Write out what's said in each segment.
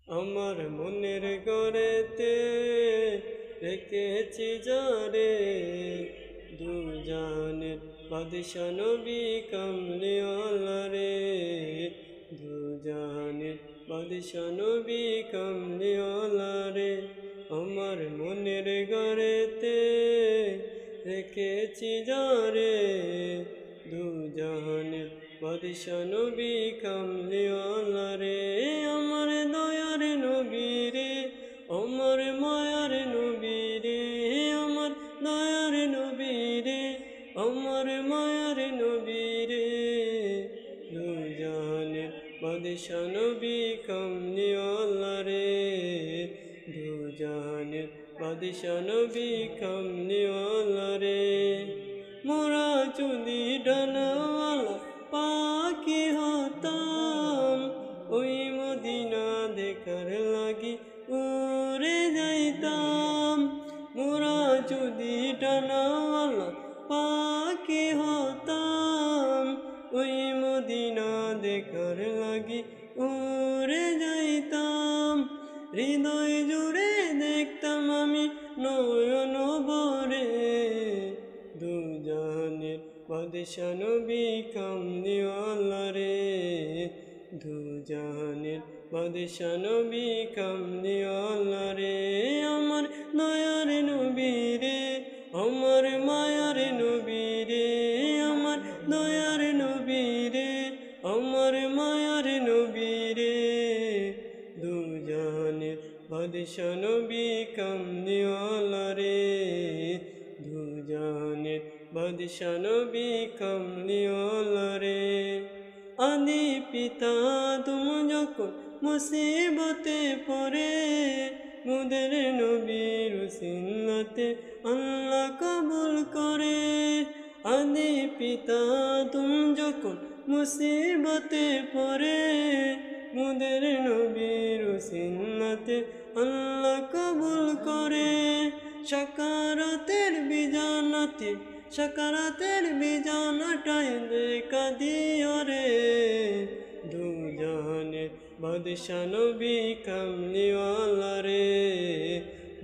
আমার মনের ঘরেতে রেখেছি যারে, দু জাহানের বাদশা নবী কামলিওয়ালা রে, দু জাহানের বাদশা নবী কামলিওয়ালা রে। আমার মনের ঘরেতে রেখেছি যারে, দু জাহানের বাদশা নবী কামলিওয়ালা রে। আমার দয়ার নবী রে, আমার মায়ার নবী রে, আমার দয়ার নবী রে, আমার মায়ার নবী রে, দু জাহানের বাদশা নবী কামলিওয়ালা রে, দু জাহানের বাদশা নবী কামলিওয়ালা রে। মোরা যদি ডানাওয়ালা পাখি হতাম, ওই মদিনা দেখার লাগি উড়ে যাইতাম। মোরা যদি ডানাওয়ালা পাখি হতাম, ওই মদিনা দেখার লাগি উড়ে যাইতাম। হৃদয় জুড়ে দেখতাম আমি নয়ন ভরে, দু জাহানের বাদশা নবী কামলিওয়ালা রে, দু জাহানের বাদশা নবী কামলিওয়ালা রে। আমার দয়ার নবী রে, আমার মায়ার নবী রে, আমার দয়ার নবী রে, আমার মায়ার নবী রে, দু জাহানের বাদশা নবী কামলিওয়ালা রে, দু জাহানের বাদশা নবী কামলিওয়ালা রে। আদি পিতা তুম যখন মুসিবতে পড়ে, মুদের নবীর উসিলাতে আল্লাহ কবুল করে। আদি পিতা তুম যখন মুসিবতে পড়ে, মুদের নবীর উসিলাতে আল্লাহ কবুল করে। সাকারাতের বিজানাতে, সাকারাতের বিজানাটায় দেখা দিও রে, দু জাহানের বাদশা নবী কামলিওয়ালা রে,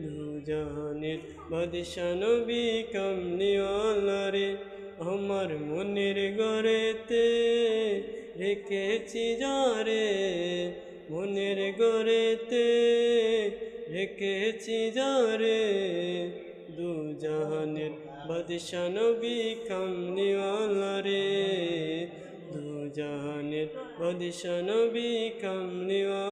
দু জাহানের বাদশা নবী কামলিওয়ালা রে। আমার মনের ঘরেতে রেখেছি যারে, মনের ঘরেতে রেখেছি যারে, দু জাহানের বাদশা নবী কামলিওয়ালা রে, দু জাহানের বাদশা নবী কামলিওয়ালা।